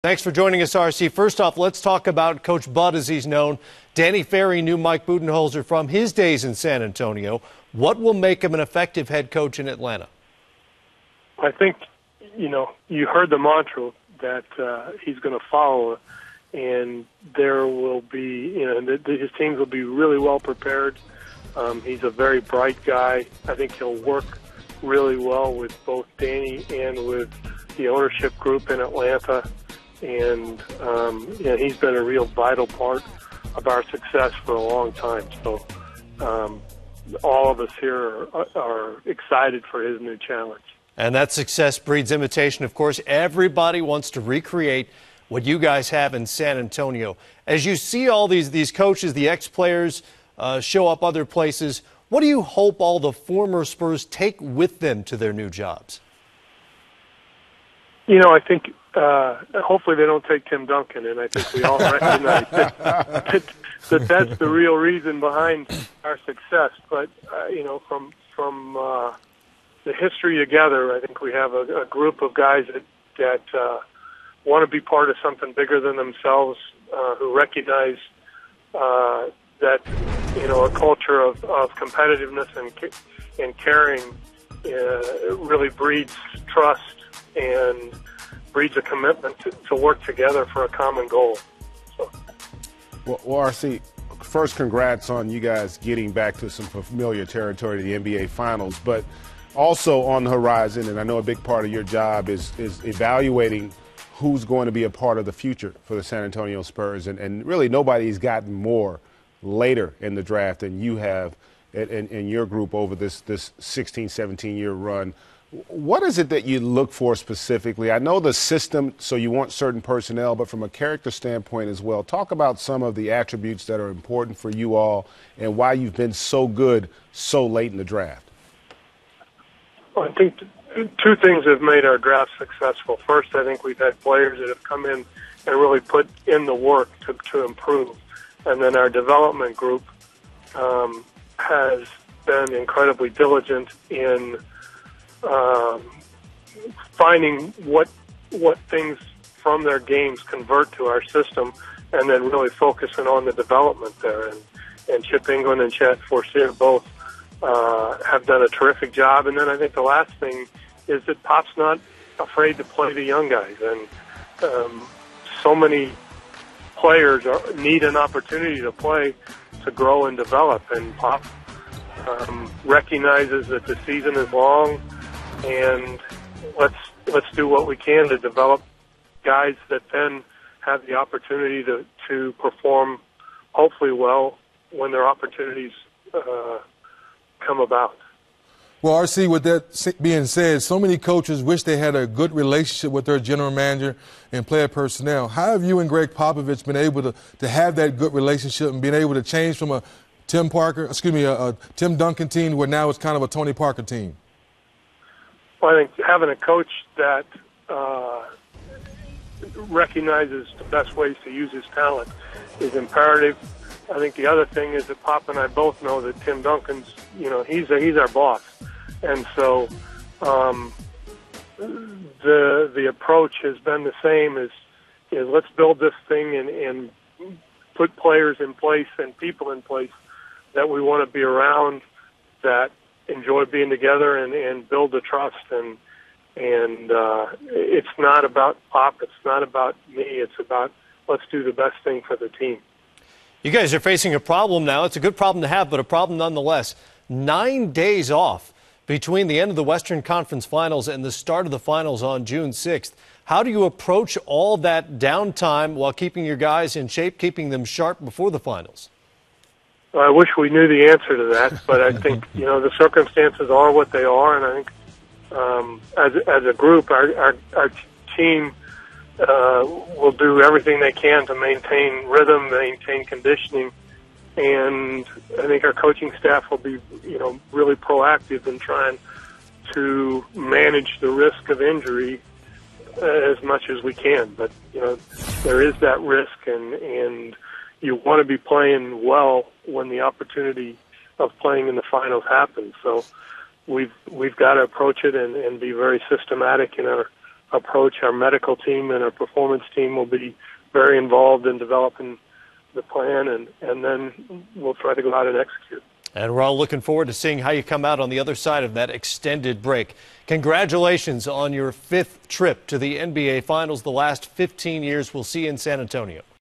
Thanks for joining us, RC. First off, let's talk about Coach Bud, as he's known. Danny Ferry knew Mike Budenholzer from his days in San Antonio. What will make him an effective head coach in Atlanta? I think, you heard the mantra that he's going to follow, and there will be, his teams will be really well prepared. He's a very bright guy. I think he'll work really well with both Danny and with the ownership group in Atlanta. And he's been a real vital part of our success for a long time. So all of us here are excited for his new challenge. And that success breeds imitation. Of course, everybody wants to recreate what you guys have in San Antonio. As you see all these coaches, the ex-players show up other places, what do you hope all the former Spurs take with them to their new jobs? I think hopefully they don't take Tim Duncan, and I think we all recognize that that's the real reason behind our success. But from the history together, I think we have a group of guys that want to be part of something bigger than themselves, who recognize that a culture of competitiveness and caring really breeds trust and breeds a commitment to work together for a common goal. So. Well, RC, first, congrats on you guys getting back to some familiar territory, the NBA Finals, but also on the horizon, and I know a big part of your job is evaluating who's going to be a part of the future for the San Antonio Spurs, and really nobody's gotten more later in the draft than you have in your group over this 16, 17-year run. What is it that you look for specifically? I know the system, so you want certain personnel, but from a character standpoint as well, talk about some of the attributes that are important for you all and why you've been so good so late in the draft. Well, I think two things have made our draft successful. First, I think we've had players that have come in and really put in the work to improve. And then our development group has been incredibly diligent in finding what things from their games convert to our system, and then really focusing on the development there. And Chip England and Chad Forcier both have done a terrific job. And then I think the last thing is that Pop's not afraid to play the young guys. And so many players need an opportunity to play, to grow and develop. And Pop recognizes that the season is long, and let's do what we can to develop guys that then have the opportunity to perform hopefully well when their opportunities come about. Well, RC, with that being said, so many coaches wish they had a good relationship with their general manager and player personnel. How have you and Greg Popovich been able to have that good relationship and being able to change from a Tim Duncan team where now it's kind of a Tony Parker team? Well, I think having a coach that recognizes the best ways to use his talent is imperative. I think the other thing is that Pop and I both know that Tim Duncan's, he's our boss. And so the approach has been the same as let's build this thing and put players in place and people in place that we want to be around, that enjoy being together and build the trust. And it's not about Pop, it's not about me, it's about let's do the best thing for the team. You guys are facing a problem now. It's a good problem to have, but a problem nonetheless. 9 days off between the end of the Western Conference Finals and the start of the finals on June 6th. How do you approach all that downtime while keeping your guys in shape, keeping them sharp before the finals? Well, I wish we knew the answer to that, but I think, the circumstances are what they are, and I think as a group, our team will do everything they can to maintain rhythm, maintain conditioning, and I think our coaching staff will be, really proactive in trying to manage the risk of injury as much as we can. But, there is that risk, and you want to be playing well when the opportunity of playing in the finals happens. So we've got to approach it and be very systematic in our approach. Our medical team and our performance team will be very involved in developing the plan, and then we'll try to go out and execute. And we're all looking forward to seeing how you come out on the other side of that extended break. Congratulations on your 5th trip to the NBA Finals. The last 15 years. We'll see you in San Antonio.